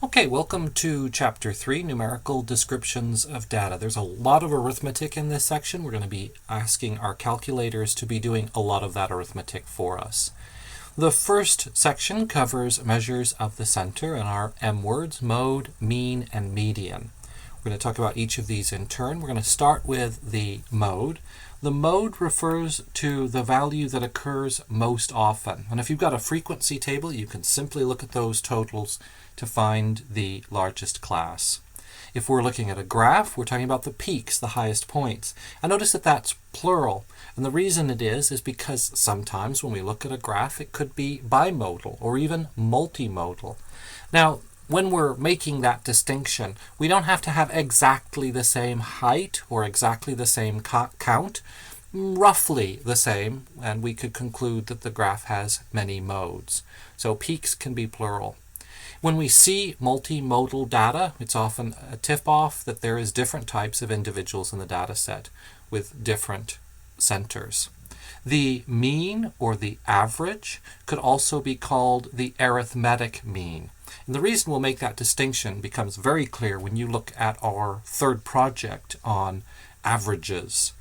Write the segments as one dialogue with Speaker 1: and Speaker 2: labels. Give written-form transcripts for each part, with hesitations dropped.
Speaker 1: Okay, welcome to Chapter 3, Numerical Descriptions of Data. There's a lot of arithmetic in this section. We're going to be asking our calculators to be doing a lot of that arithmetic for us. The first section covers measures of the center and our M words, mode, mean, and median. We're going to talk about each of these in turn. We're going to start with the mode. The mode refers to the value that occurs most often. And if you've got a frequency table, you can simply look at those totals to find the largest class. If we're looking at a graph, we're talking about the peaks, the highest points. And notice that that's plural. And the reason it is because sometimes when we look at a graph, it could be bimodal or even multimodal. Now, when we're making that distinction, we don't have to have exactly the same height or exactly the same count, roughly the same, and we could conclude that the graph has many modes. So peaks can be plural. When we see multimodal data, it's often a tip-off that there is different types of individuals in the data set with different centers. The mean or the average could also be called the arithmetic mean. And the reason we'll make that distinction becomes very clear when you look at our third project on averages.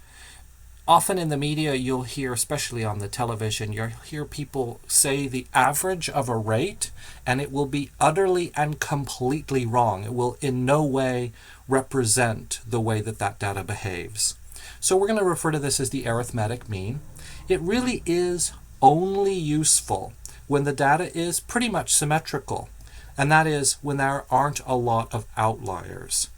Speaker 1: Often in the media you'll hear, especially on the television, you'll hear people say the average of a rate, and it will be utterly and completely wrong. It will in no way represent the way that that data behaves. So we're going to refer to this as the arithmetic mean. It really is only useful when the data is pretty much symmetrical, and that is when there aren't a lot of outliers.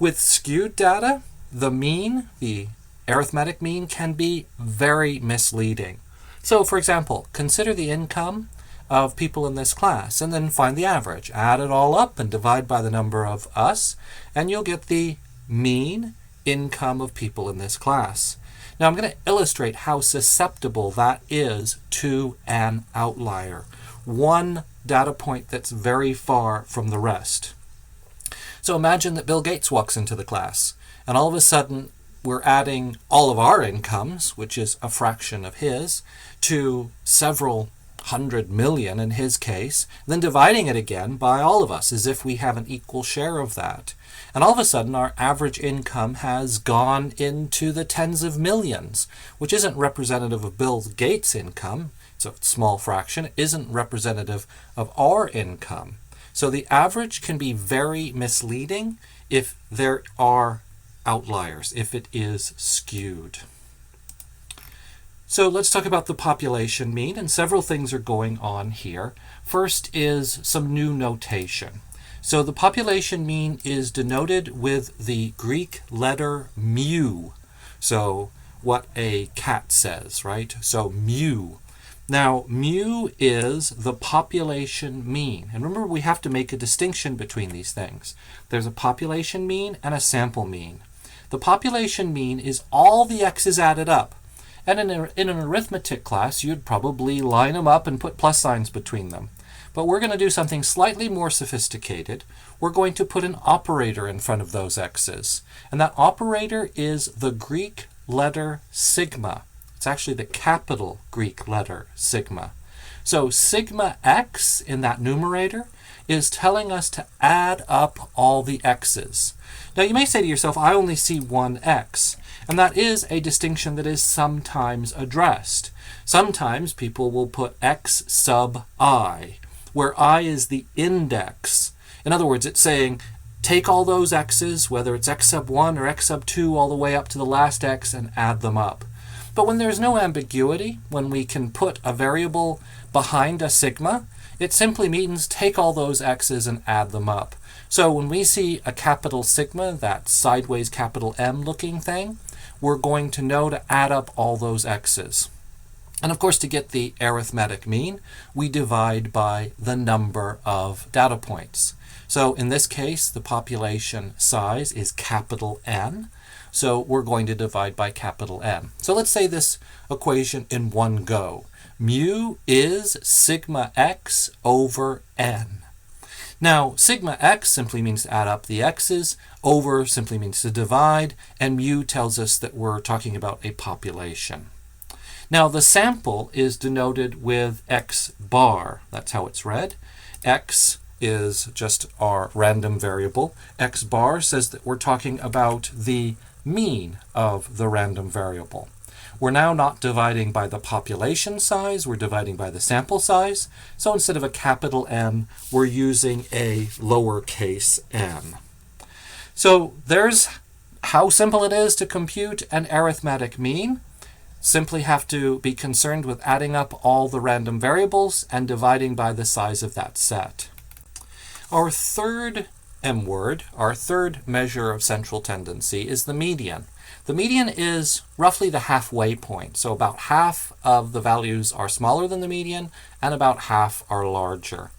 Speaker 1: With skewed data, the mean, the arithmetic mean, can be very misleading. So, for example, consider the income of people in this class and then find the average. Add it all up and divide by the number of us, and you'll get the mean income of people in this class. Now, I'm going to illustrate how susceptible that is to an outlier. One data point that's very far from the rest. So imagine that Bill Gates walks into the class, and all of a sudden we're adding all of our incomes, which is a fraction of his, to several 100 million in his case, then dividing it again by all of us as if we have an equal share of that. And all of a sudden our average income has gone into the tens of millions, which isn't representative of Bill Gates' income. It's a small fraction. It isn't representative of our income. So the average can be very misleading if there are outliers, if it is skewed. So let's talk about the population mean, and several things are going on here. First is some new notation. So the population mean is denoted with the Greek letter mu. So what a cat says, right? So mu. Now, mu is the population mean. And remember, we have to make a distinction between these things. There's a population mean and a sample mean. The population mean is all the x's added up. And in an arithmetic class, you'd probably line them up and put plus signs between them. But we're going to do something slightly more sophisticated. We're going to put an operator in front of those x's. And that operator is the Greek letter sigma. It's actually the capital Greek letter sigma. So sigma x in that numerator is telling us to add up all the x's. Now you may say to yourself, I only see one x. And that is a distinction that is sometimes addressed. Sometimes people will put x sub I, where I is the index. In other words, it's saying, take all those x's, whether it's x sub 1 or x sub 2, all the way up to the last x, and add them up. But when there's no ambiguity, when we can put a variable behind a sigma, it simply means take all those x's and add them up. So when we see a capital sigma, that sideways capital M looking thing, we're going to know to add up all those x's. And of course, to get the arithmetic mean, we divide by the number of data points. So in this case, the population size is capital N. So we're going to divide by capital N. So let's say this equation in one go. Mu is sigma x over n. Now, sigma x simply means to add up the x's, over simply means to divide, and mu tells us that we're talking about a population. Now, the sample is denoted with x bar. That's how it's read. X is just our random variable. X bar says that we're talking about the mean of the random variable. We're now not dividing by the population size, we're dividing by the sample size. So instead of a capital M, we're using a lowercase n. So there's how simple it is to compute an arithmetic mean. Simply have to be concerned with adding up all the random variables and dividing by the size of that set. Our third M word, our third measure of central tendency, is the median. The median is roughly the halfway point, so about half of the values are smaller than the median and about half are larger.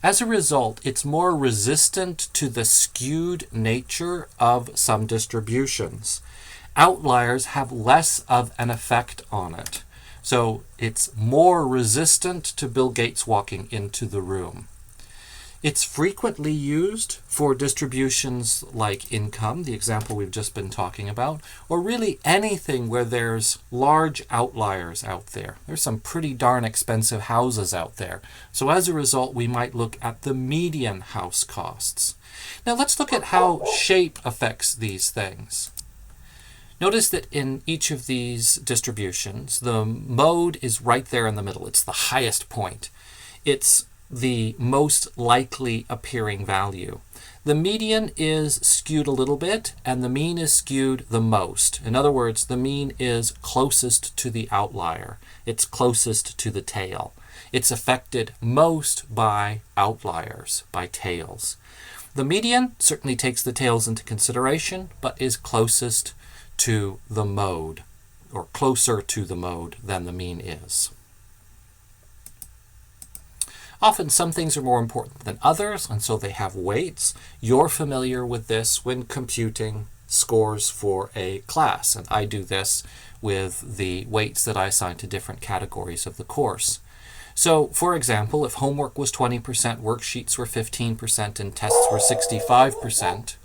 Speaker 1: As a result, it's more resistant to the skewed nature of some distributions. Outliers have less of an effect on it, so it's more resistant to Bill Gates walking into the room. It's frequently used for distributions like income, the example we've just been talking about, or really anything where there's large outliers out there. There's some pretty darn expensive houses out there. So as a result, we might look at the median house costs. Now let's look at how shape affects these things. Notice that in each of these distributions, the mode is right there in the middle. It's the highest point. It's the most likely appearing value. The median is skewed a little bit, and the mean is skewed the most. In other words, the mean is closest to the outlier. It's closest to the tail. It's affected most by outliers, by tails. The median certainly takes the tails into consideration, but is closest to the mode, or closer to the mode than the mean is. Often some things are more important than others, and so they have weights. You're familiar with this when computing scores for a class, and I do this with the weights that I assign to different categories of the course. So, for example, if homework was 20%, worksheets were 15%, and tests were 65%.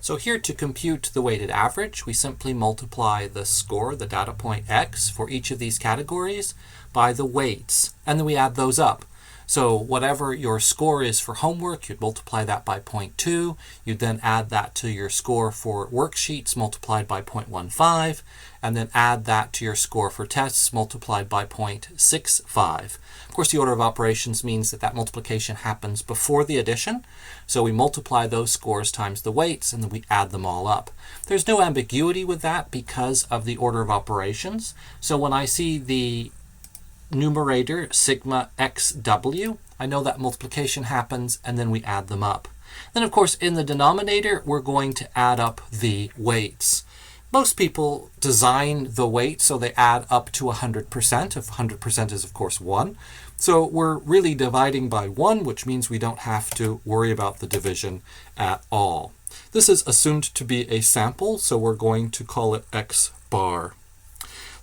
Speaker 1: So here, to compute the weighted average, we simply multiply the score, the data point x, for each of these categories by the weights, and then we add those up. So whatever your score is for homework, you'd multiply that by 0.2. You'd then add that to your score for worksheets multiplied by 0.15, and then add that to your score for tests multiplied by 0.65. Of course, the order of operations means that that multiplication happens before the addition. So we multiply those scores times the weights, and then we add them all up. There's no ambiguity with that because of the order of operations. So when I see the numerator sigma xw, I know that multiplication happens, and then we add them up. Then, of course, in the denominator, we're going to add up the weights. Most people design the weight so they add up to 100%, if 100% is, of course, 1. So we're really dividing by 1, which means we don't have to worry about the division at all. This is assumed to be a sample, so we're going to call it x bar.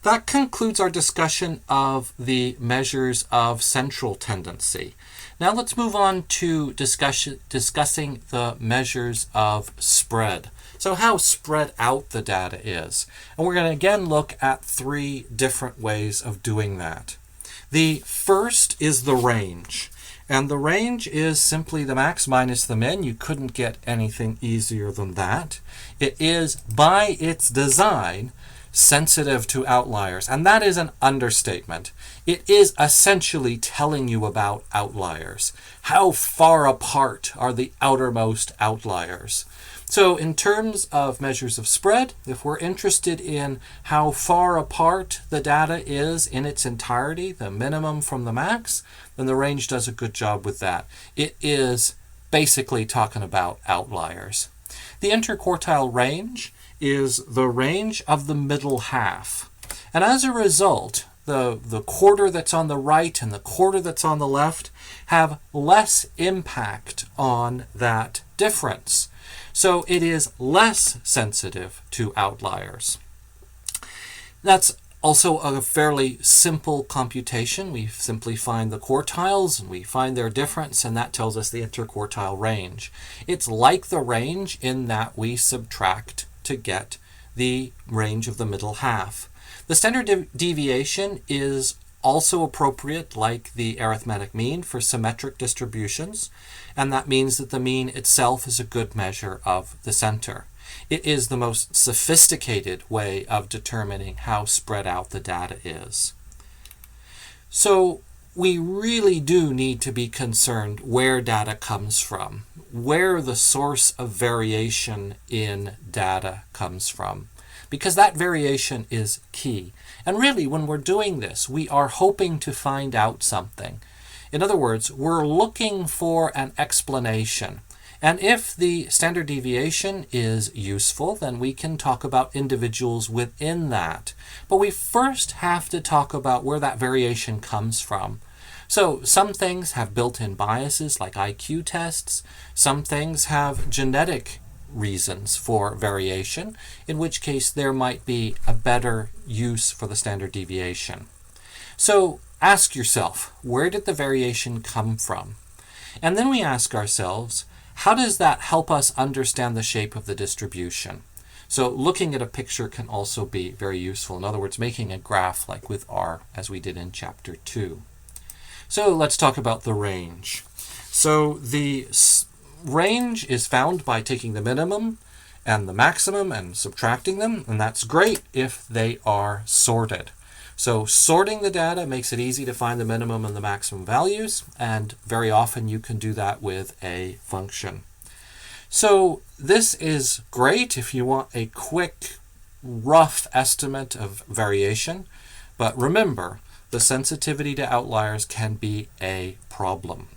Speaker 1: That concludes our discussion of the measures of central tendency. Now let's move on to discussing the measures of spread. So how spread out the data is. And we're going to again look at 3 different ways of doing that. The first is the range. And the range is simply the max minus the min. You couldn't get anything easier than that. It is, by its design, sensitive to outliers, and that is an understatement. It is essentially telling you about outliers. How far apart are the outermost outliers? So in terms of measures of spread, if we're interested in how far apart the data is in its entirety, the minimum from the max, then the range does a good job with that. It is basically talking about outliers. The interquartile range is the range of the middle half. And as a result, the quarter that's on the right and the quarter that's on the left have less impact on that difference. So it is less sensitive to outliers. That's also a fairly simple computation. We simply find the quartiles and we find their difference, and that tells us the interquartile range. It's like the range in that we subtract to get the range of the middle half. The standard deviation is also appropriate, like the arithmetic mean, for symmetric distributions, and that means that the mean itself is a good measure of the center. It is the most sophisticated way of determining how spread out the data is. So we really do need to be concerned where data comes from, where the source of variation in data comes from, because that variation is key. And really, when we're doing this, we are hoping to find out something. In other words, we're looking for an explanation. And if the standard deviation is useful, then we can talk about individuals within that. But we first have to talk about where that variation comes from. So some things have built-in biases like IQ tests. Some things have genetic reasons for variation, in which case there might be a better use for the standard deviation. So ask yourself, where did the variation come from? And then we ask ourselves, how does that help us understand the shape of the distribution? So looking at a picture can also be very useful. In other words, making a graph like with R, as we did in Chapter 2. So let's talk about the range. So the range is found by taking the minimum and the maximum and subtracting them, and that's great if they are sorted. So sorting the data makes it easy to find the minimum and the maximum values, and very often you can do that with a function. So this is great if you want a quick, rough estimate of variation, but remember, the sensitivity to outliers can be a problem.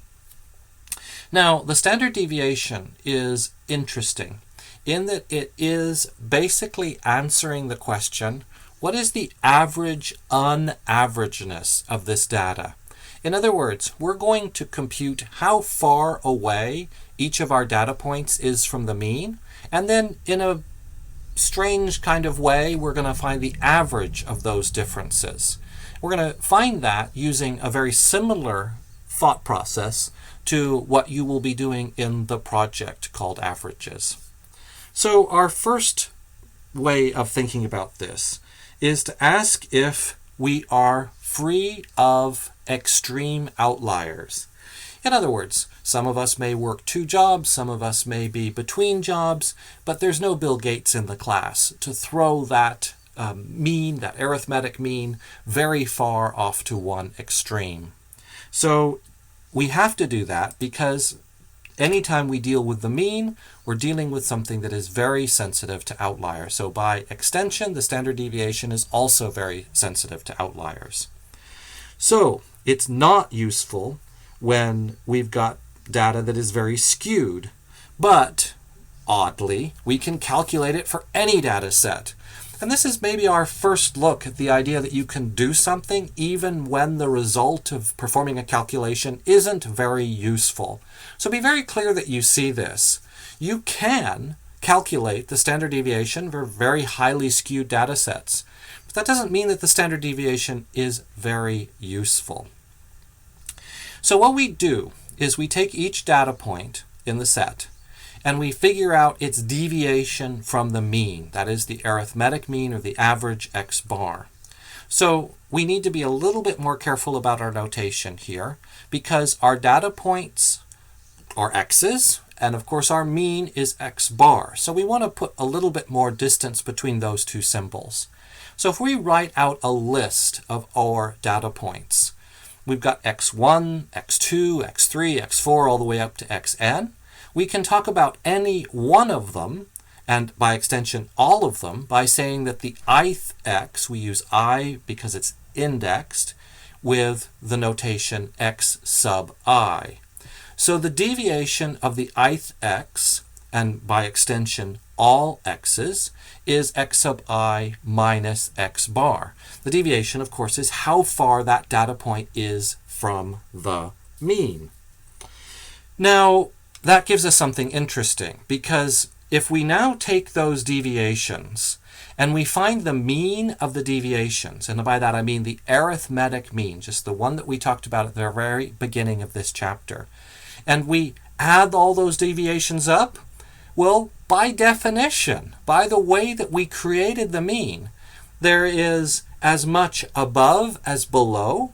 Speaker 1: Now, the standard deviation is interesting in that it is basically answering the question, what is the average unaverageness of this data? In other words, we're going to compute how far away each of our data points is from the mean, and then in a strange kind of way, we're going to find the average of those differences. We're going to find that using a very similar thought process to what you will be doing in the project called averages. So our first way of thinking about this is to ask if we are free of extreme outliers. In other words, some of us may work 2 jobs, some of us may be between jobs, but there's no Bill Gates in the class to throw that mean, that arithmetic mean, very far off to one extreme. So we have to do that because anytime we deal with the mean, we're dealing with something that is very sensitive to outliers. So by extension, the standard deviation is also very sensitive to outliers. So it's not useful when we've got data that is very skewed, but oddly, we can calculate it for any data set. And this is maybe our first look at the idea that you can do something even when the result of performing a calculation isn't very useful. So be very clear that you see this. You can calculate the standard deviation for very highly skewed data sets, but that doesn't mean that the standard deviation is very useful. So what we do is we take each data point in the set and we figure out its deviation from the mean, that is the arithmetic mean or the average x bar. So we need to be a little bit more careful about our notation here because our data points are x's, and of course our mean is x bar. So we want to put a little bit more distance between those two symbols. So if we write out a list of our data points, we've got x1, x2, x3, x4, all the way up to xn. We can talk about any one of them, and by extension all of them, by saying that the ith x, we use I because it's indexed, with the notation x sub I. So the deviation of the ith x, and by extension all x's, is x sub I minus x bar. The deviation, of course, is how far that data point is from the mean. Now, that gives us something interesting, because if we now take those deviations and we find the mean of the deviations, and by that I mean the arithmetic mean, just the one that we talked about at the very beginning of this chapter, and we add all those deviations up, well, by definition, by the way that we created the mean, there is as much above as below.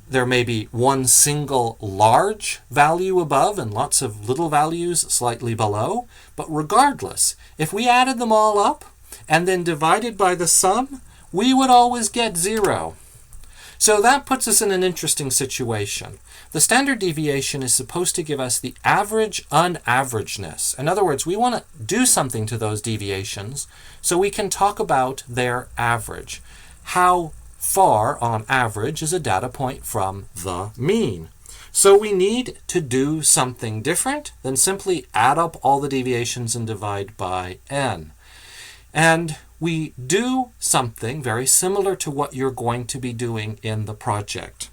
Speaker 1: There may be one single large value above and lots of little values slightly below. But regardless, if we added them all up and then divided by the sum, we would always get 0. So that puts us in an interesting situation. The standard deviation is supposed to give us the average unaverageness. In other words, we want to do something to those deviations so we can talk about their average. How far, on average, is a data point from the mean? So we need to do something different than simply add up all the deviations and divide by n. And we do something very similar to what you're going to be doing in the project.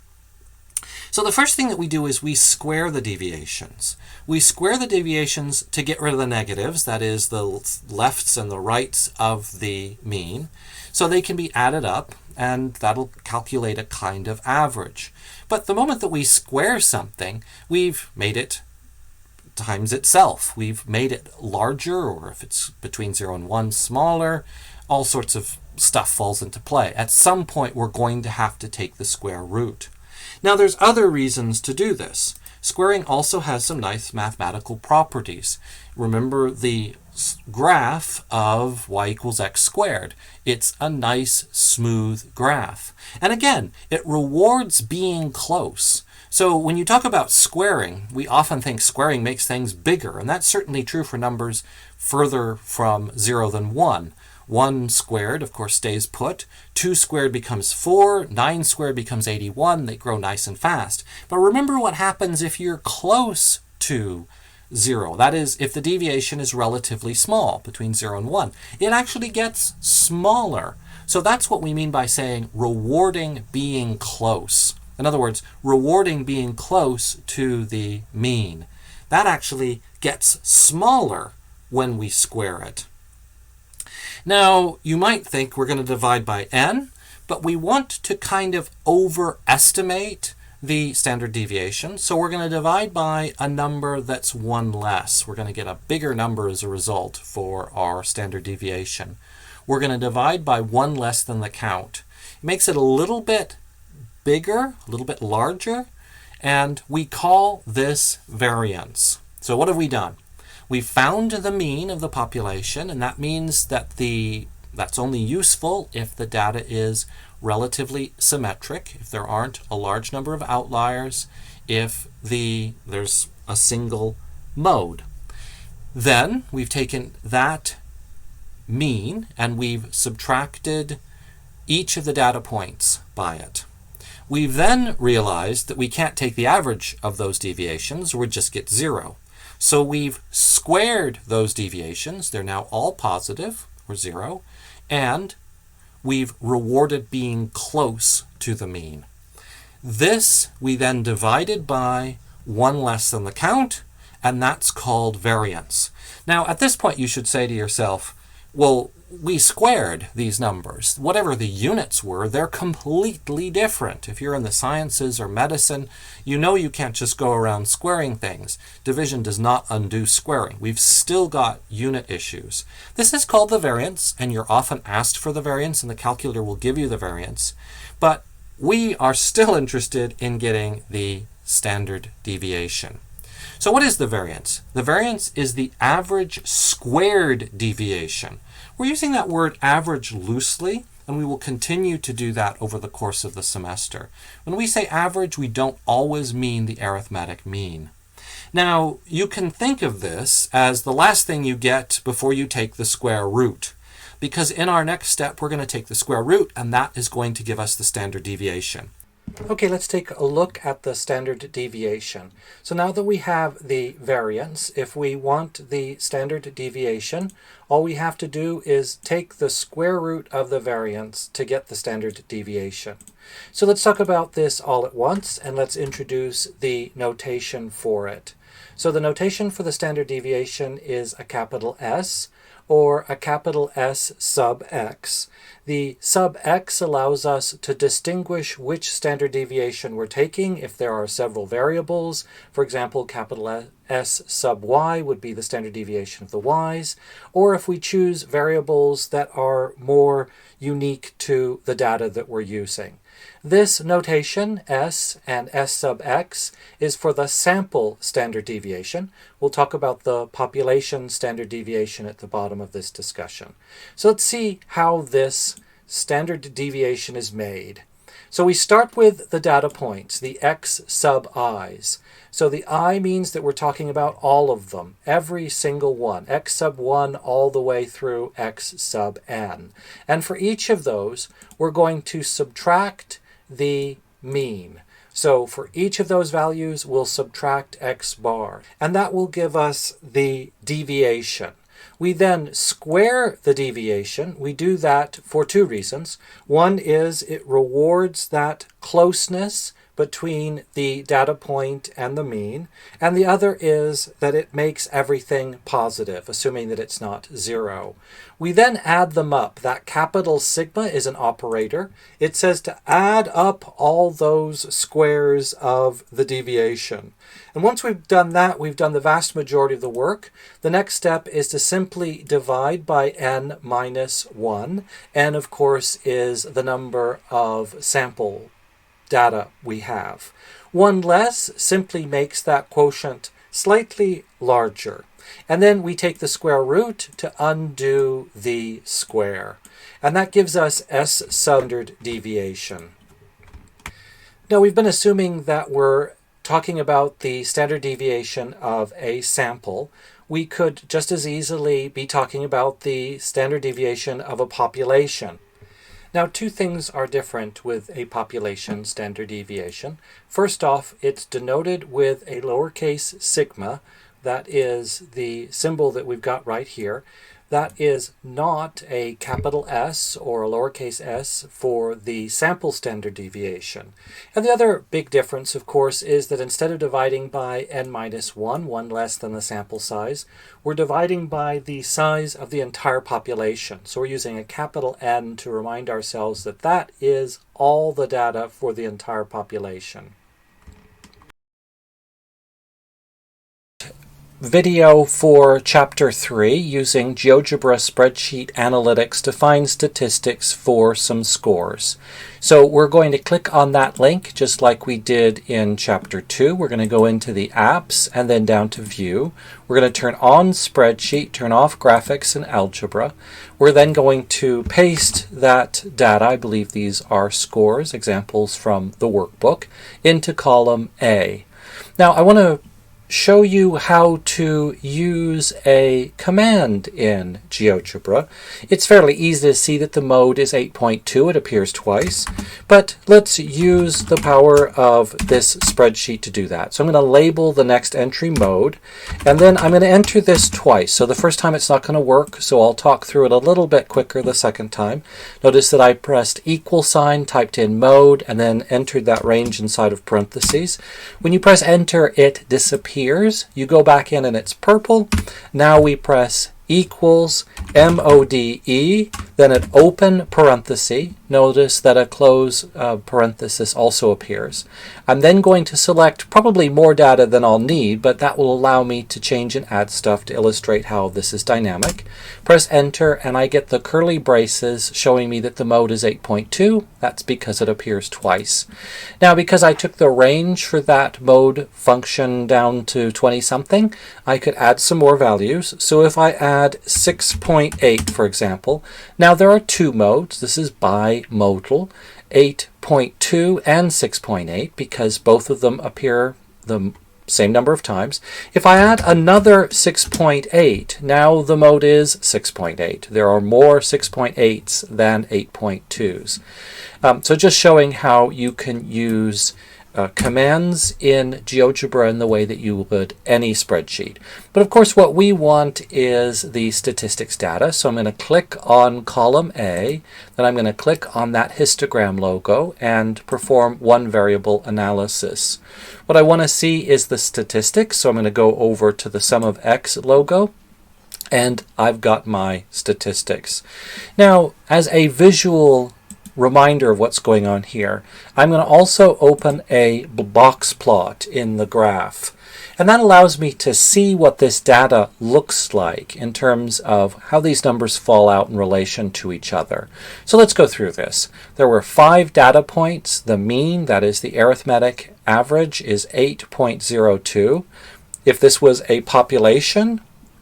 Speaker 1: So the first thing that we do is we square the deviations. We square the deviations to get rid of the negatives, that is the lefts and the rights of the mean, so they can be added up, and that'll calculate a kind of average. But the moment that we square something, we've made it times itself. We've made it larger, or if it's between 0 and 1, smaller. All sorts of stuff falls into play. At some point, we're going to have to take the square root. Now, there's other reasons to do this. Squaring also has some nice mathematical properties. Remember the graph of y equals x squared. It's a nice, smooth graph. And again, it rewards being close. So when you talk about squaring, we often think squaring makes things bigger, and that's certainly true for numbers further from 0 than 1. 1 squared, of course, stays put. 2 squared becomes 4. 9 squared becomes 81. They grow nice and fast. But remember what happens if you're close to 0. That is, if the deviation is relatively small, between 0 and 1. It actually gets smaller. So that's what we mean by saying rewarding being close. In other words, rewarding being close to the mean. That actually gets smaller when we square it. Now, you might think we're going to divide by n, but we want to kind of overestimate the standard deviation. So we're going to divide by a number that's 1 less. We're going to get a bigger number as a result for our standard deviation. We're going to divide by 1 less than the count. It makes it a little bit bigger, a little bit larger, and we call this variance. So what have we done? We found the mean of the population, and that means that that's only useful if the data is relatively symmetric, if there aren't a large number of outliers, if there's a single mode. Then we've taken that mean and we've subtracted each of the data points by it. We've then realized that we can't take the average of those deviations, or we'd just get 0. So we've squared those deviations. They're now all positive, or 0, and we've rewarded being close to the mean. This we then divided by 1 less than the count, and that's called variance. Now, at this point, you should say to yourself, well, we squared these numbers. Whatever the units were, they're completely different. If you're in the sciences or medicine, you know you can't just go around squaring things. Division does not undo squaring. We've still got unit issues. This is called the variance, and you're often asked for the variance, and the calculator will give you the variance. But we are still interested in getting the standard deviation. So what is the variance? The variance is the average squared deviation. We're using that word average loosely, and we will continue to do that over the course of the semester. When we say average, we don't always mean the arithmetic mean. Now, you can think of this as the last thing you get before you take the square root, because in our next step, we're going to take the square root, and that is going to give us the standard deviation. Okay, let's take a look at the standard deviation. So now that we have the variance, if we want the standard deviation, all we have to do is take the square root of the variance to get the standard deviation. So let's talk about this all at once, and let's introduce the notation for it. So the notation for the standard deviation is a capital S, or a capital S sub x. The sub x allows us to distinguish which standard deviation we're taking if there are several variables. For example, capital S sub y would be the standard deviation of the y's, or if we choose variables that are more unique to the data that we're using. This notation, S and S sub x, is for the sample standard deviation. We'll talk about the population standard deviation at the bottom of this discussion. So let's see how this standard deviation is made. So we start with the data points, the x sub i's. So the I means that we're talking about all of them, every single one, x sub 1 all the way through x sub n. And for each of those, we're going to subtract the mean. So for each of those values, we'll subtract x bar, and that will give us the deviation. We then square the deviation. We do that for two reasons. One is it rewards that closeness between the data point and the mean, and the other is that it makes everything positive, assuming that it's not 0. We then add them up. That capital sigma is an operator. It says to add up all those squares of the deviation. And once we've done that, we've done the vast majority of the work. The next step is to simply divide by n minus 1. N, of course, is the number of sample data we have. 1 less simply makes that quotient slightly larger. And then we take the square root to undo the square. And that gives us S standard deviation. Now we've been assuming that we're talking about the standard deviation of a sample. We could just as easily be talking about the standard deviation of a population. Now, two things are different with a population standard deviation. First off, it's denoted with a lowercase sigma. That is the symbol that we've got right here. That is not a capital S or a lowercase s for the sample standard deviation. And the other big difference, of course, is that instead of dividing by n minus 1, 1 less than the sample size, we're dividing by the size of the entire population. So we're using a capital N to remind ourselves that that is all the data for the entire population. Video for Chapter 3 using Geogebra spreadsheet analytics to find statistics for some scores. So we're going to click on that link just like we did in Chapter 2. We're going to go into the apps and then down to view. We're going to turn on spreadsheet, turn off graphics and algebra. We're then going to paste that data, I believe these are scores, examples from the workbook, into column A. Now I want to show you how to use a command in Geogebra. It's fairly easy to see that the mode is 8.2. It appears twice, but let's use the power of this spreadsheet to do that. So I'm going to label the next entry mode, and then I'm going to enter this twice. So the first time it's not going to work, so I'll talk through it a little bit quicker the second time. Notice that I pressed equal sign, typed in mode, and then entered that range inside of parentheses. When you press enter, it disappears. You go back in and it's purple. Now we press equals MODE, then an open parenthesis. Notice that a close parenthesis also appears. I'm then going to select probably more data than I'll need, but that will allow me to change and add stuff to illustrate how this is dynamic. Press enter and I get the curly braces showing me that the mode is 8.2. That's because it appears twice. Now because I took the range for that mode function down to 20 something, I could add some more values. So if I add 6.8 for example, now there are two modes. This is bimodal, 8.2 and 6.8 because both of them appear the same number of times. If I add another 6.8, now the mode is 6.8. There are more 6.8s than 8.2s. So just showing how you can use commands in Geogebra in the way that you would any spreadsheet. But of course what we want is the statistics data. So I'm going to click on column A, then I'm going to click on that histogram logo and perform one variable analysis. What I want to see is the statistics, so I'm going to go over to the sum of x logo, and I've got my statistics. Now, as a visual reminder of what's going on here, I'm going to also open a box plot in the graph. And that allows me to see what this data looks like in terms of how these numbers fall out in relation to each other. So let's go through this. There were 5 data points. The mean, that is the arithmetic average, is 8.02. If this was a population,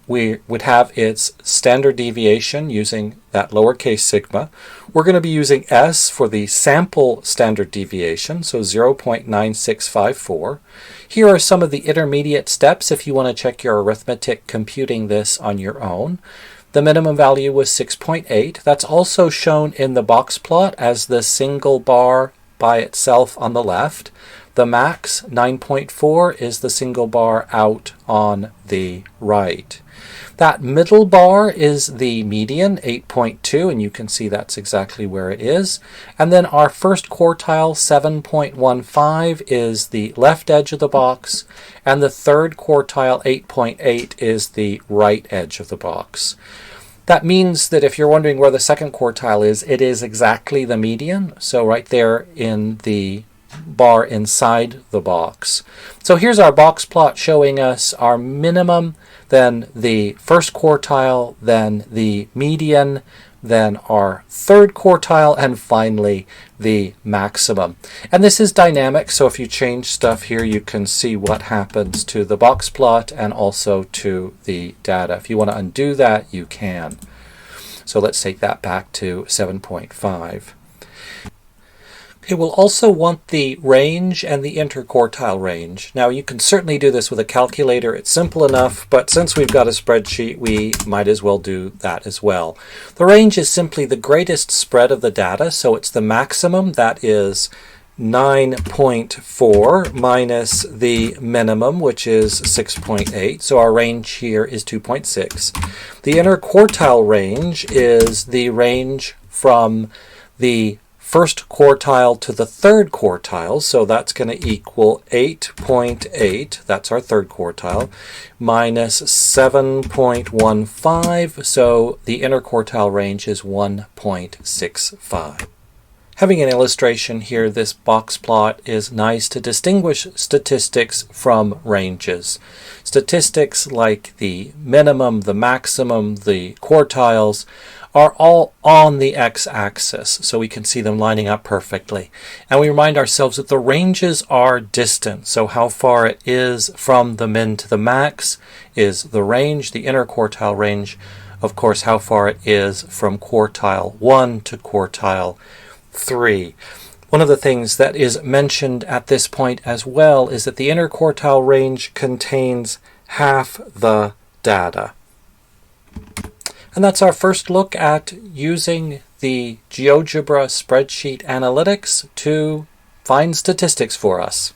Speaker 1: we would have its standard deviation using that lowercase sigma. We're going to be using S for the sample standard deviation, so 0.9654. Here are some of the intermediate steps if you want to check your arithmetic computing this on your own. The minimum value was 6.8. That's also shown in the box plot as the single bar by itself on the left. The max, 9.4, is the single bar out on the right. That middle bar is the median, 8.2, and you can see that's exactly where it is. And then our first quartile, 7.15, is the left edge of the box, and the third quartile, 8.8, is the right edge of the box. That means that if you're wondering where the second quartile is, it is exactly the median, so right there in the bar inside the box. So here's our box plot showing us our minimum, then the first quartile, then the median, then our third quartile, and finally the maximum. And this is dynamic, so if you change stuff here, you can see what happens to the box plot and also to the data. If you want to undo that, you can. So let's take that back to 7.5. Okay, we'll also want the range and the interquartile range. Now you can certainly do this with a calculator. It's simple enough, but since we've got a spreadsheet, we might as well do that as well. The range is simply the greatest spread of the data, so it's the maximum, that is 9.4 minus the minimum, which is 6.8. So our range here is 2.6. The interquartile range is the range from the first quartile to the third quartile, so that's going to equal 8.8, that's our third quartile, minus 7.15, so the interquartile range is 1.65. Having an illustration here, this box plot is nice to distinguish statistics from ranges. Statistics like the minimum, the maximum, the quartiles are all on the x-axis, so we can see them lining up perfectly. And we remind ourselves that the ranges are distant, so how far it is from the min to the max is the range, the interquartile range. Of course, how far it is from quartile 1 to quartile 3. One of the things that is mentioned at this point as well is that the interquartile range contains half the data. And that's our first look at using the Geogebra spreadsheet analytics to find statistics for us.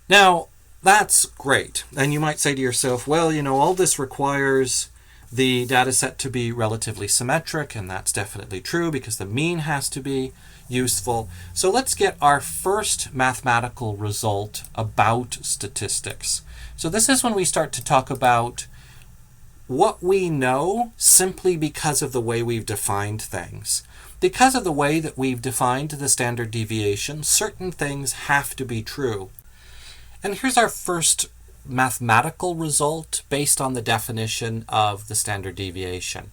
Speaker 1: Now, that's great. And you might say to yourself, well, you know, all this requires the data set to be relatively symmetric, and that's definitely true because the mean has to be useful. So let's get our first mathematical result about statistics. So this is when we start to talk about what we know simply because of the way we've defined things. Because of the way that we've defined the standard deviation, certain things have to be true. And here's our first mathematical result based on the definition of the standard deviation.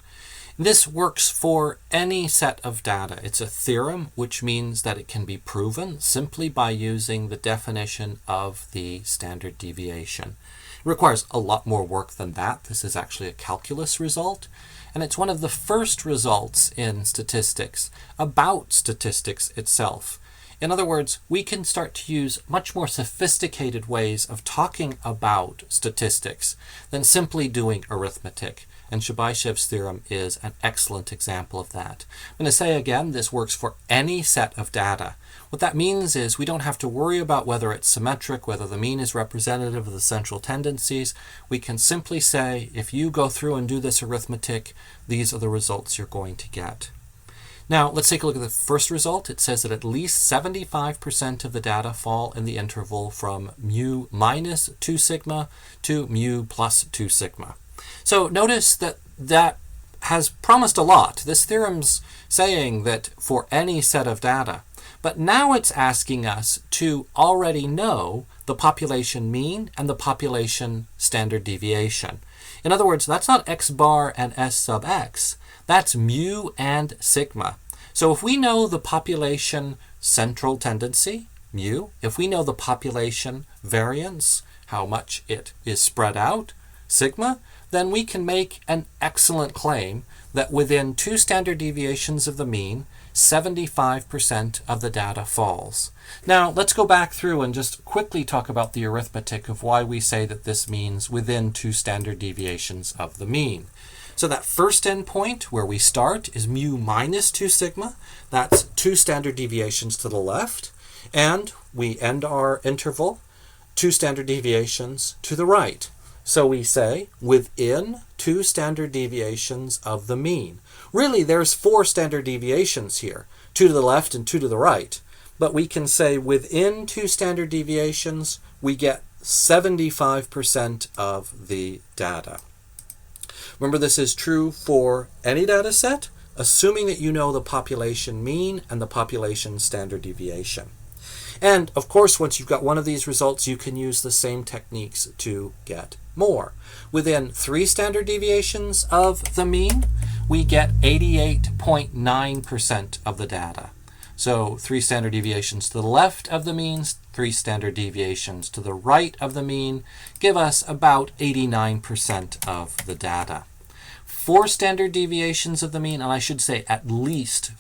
Speaker 1: This works for any set of data. It's a theorem, which means that it can be proven simply by using the definition of the standard deviation. It requires a lot more work than that. This is actually a calculus result, and it's one of the first results in statistics about statistics itself. In other words, we can start to use much more sophisticated ways of talking about statistics than simply doing arithmetic. And Chebyshev's theorem is an excellent example of that. I'm going to say again, this works for any set of data. What that means is we don't have to worry about whether it's symmetric, whether the mean is representative of the central tendencies. We can simply say, if you go through and do this arithmetic, these are the results you're going to get. Now, let's take a look at the first result. It says that at least 75% of the data fall in the interval from mu minus 2 sigma to mu plus 2 sigma. So notice that that has promised a lot. This theorem's saying that for any set of data. But now it's asking us to already know the population mean and the population standard deviation. In other words, that's not x bar and s sub x. That's mu and sigma. So if we know the population central tendency, mu, if we know the population variance, how much it is spread out, sigma, then we can make an excellent claim that within 2 standard deviations of the mean, 75% of the data falls. Now, let's go back through and just quickly talk about the arithmetic of why we say that this means within 2 standard deviations of the mean. So that first endpoint where we start is mu minus 2 sigma. That's 2 standard deviations to the left. And we end our interval 2 standard deviations to the right. So we say within 2 standard deviations of the mean. Really, there's 4 standard deviations here, 2 to the left and 2 to the right. But we can say within 2 standard deviations, we get 75% of the data. Remember, this is true for any data set, assuming that you know the population mean and the population standard deviation. And of course, once you've got one of these results, you can use the same techniques to get more. Within 3 standard deviations of the mean, we get 88.9% of the data. So 3 standard deviations to the left of the mean, 3 standard deviations to the right of the mean give us about 89% of the data. 4 standard deviations of the mean, and I should say at least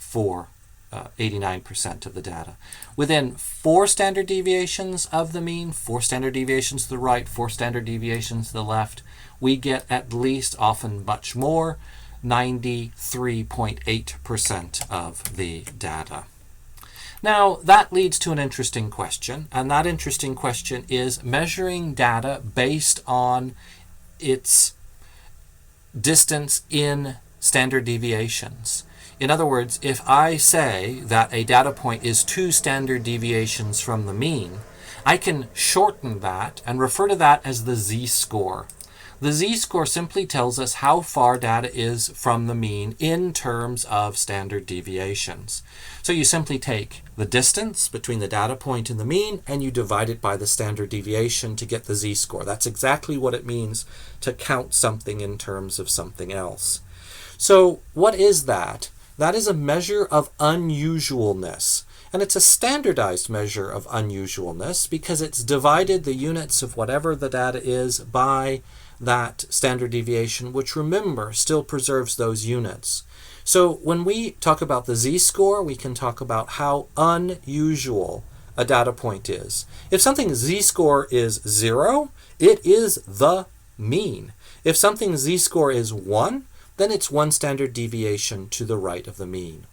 Speaker 1: 89% of the data. Within 4 standard deviations of the mean, 4 standard deviations to the right, 4 standard deviations to the left, we get at least, often much more, 93.8% of the data. Now, that leads to an interesting question, and that interesting question is measuring data based on its distance in standard deviations. In other words, if I say that a data point is 2 standard deviations from the mean, I can shorten that and refer to that as the z-score. The z-score simply tells us how far data is from the mean in terms of standard deviations. So you simply take the distance between the data point and the mean and you divide it by the standard deviation to get the z-score. That's exactly what it means to count something in terms of something else. So what is that? That is a measure of unusualness. And it's a standardized measure of unusualness because it's divided the units of whatever the data is by that standard deviation, which, remember, still preserves those units. So when we talk about the z-score, we can talk about how unusual a data point is. If something's z-score is 0, it is the mean. If something's z-score is 1, then it's 1 standard deviation to the right of the mean.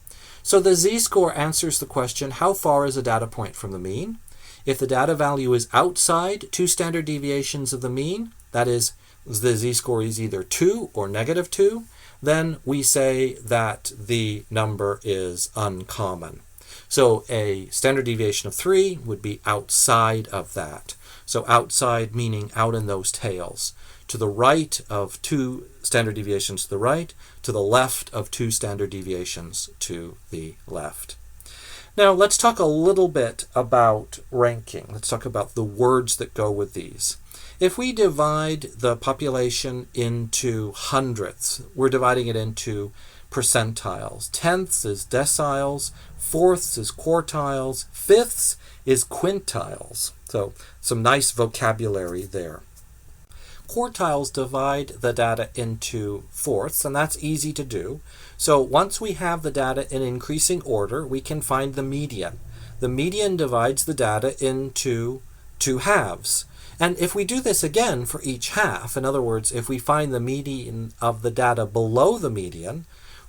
Speaker 1: So the z-score answers the question, how far is a data point from the mean? If the data value is outside 2 standard deviations of the mean, that is, the z-score is either 2 or negative 2, then we say that the number is uncommon. So a standard deviation of 3 would be outside of that. So outside meaning out in those tails. To the right of 2 standard deviations to the right, to the left of 2 standard deviations to the left. Now let's talk a little bit about ranking. Let's talk about the words that go with these. If we divide the population into hundredths, we're dividing it into percentiles. Tenths is deciles, fourths is quartiles, fifths is quintiles. So some nice vocabulary there. Quartiles divide the data into fourths, and that's easy to do. So once we have the data in increasing order, we can find the median. The median divides the data into 2 halves. And if we do this again for each half, in other words, if we find the median of the data below the median,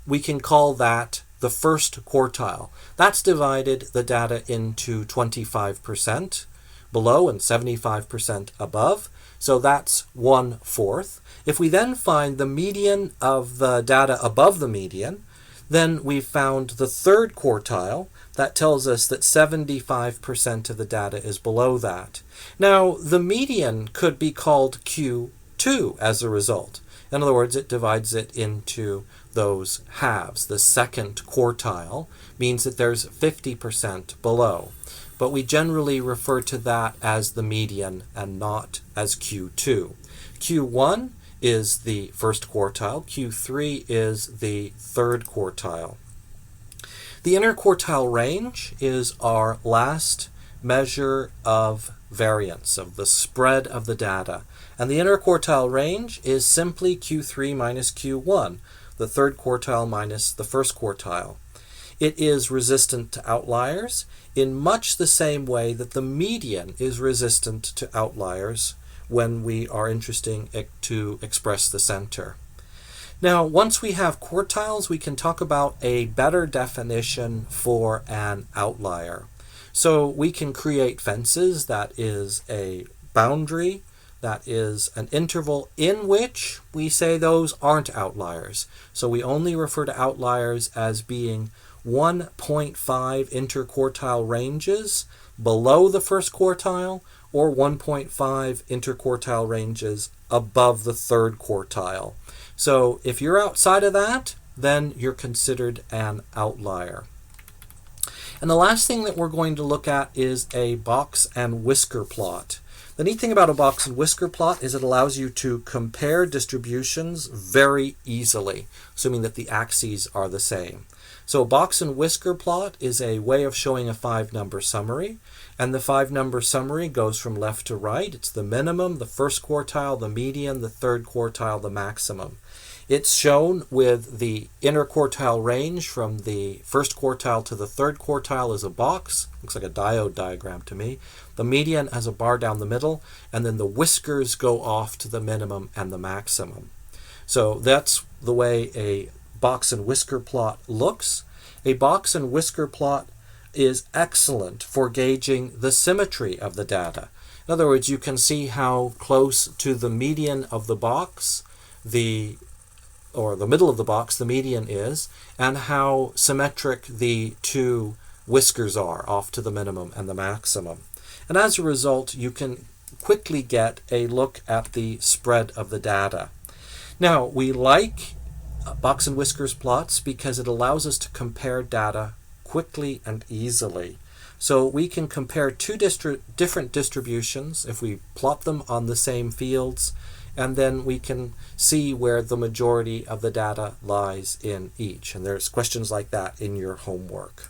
Speaker 1: we can call that the first quartile. That's divided the data into 25% below and 75% above. So that's 1/4. If we then find the median of the data above the median, then we've found the third quartile. That tells us that 75% of the data is below that. Now, the median could be called Q2 as a result. In other words, it divides it into those halves. The second quartile means that there's 50% below. But we generally refer to that as the median and not as Q2. Q1 is the first quartile. Q3 is the third quartile. The interquartile range is our last measure of variance, of the spread of the data. And the interquartile range is simply Q3 minus Q1, the third quartile minus the first quartile. It is resistant to outliers in much the same way that the median is resistant to outliers when we are interested to express the center. Now, once we have quartiles, we can talk about a better definition for an outlier. So we can create fences that is a boundary, that is an interval in which we say those aren't outliers. So we only refer to outliers as being 1.5 interquartile ranges below the first quartile or 1.5 interquartile ranges above the third quartile. So if you're outside of that, then you're considered an outlier. And the last thing that we're going to look at is a box and whisker plot. The neat thing about a box and whisker plot is it allows you to compare distributions very easily, assuming that the axes are the same. So a box and whisker plot is a way of showing a 5-number summary, and the 5-number summary goes from left to right. It's the minimum, the first quartile, the median, the third quartile, the maximum. It's shown with the interquartile range from the first quartile to the third quartile as a box. Looks like a diode diagram to me. The median has a bar down the middle, and then the whiskers go off to the minimum and the maximum. So that's the way a box and whisker plot looks. A box and whisker plot is excellent for gauging the symmetry of the data. In other words, you can see how close to the median of the box or the middle of the box, the median is, and how symmetric the two whiskers are off to the minimum and the maximum. And as a result, you can quickly get a look at the spread of the data. Now, we like box and whiskers plots because it allows us to compare data quickly and easily. So we can compare two different distributions if we plot them on the same fields, and then we can see where the majority of the data lies in each. And there's questions like that in your homework.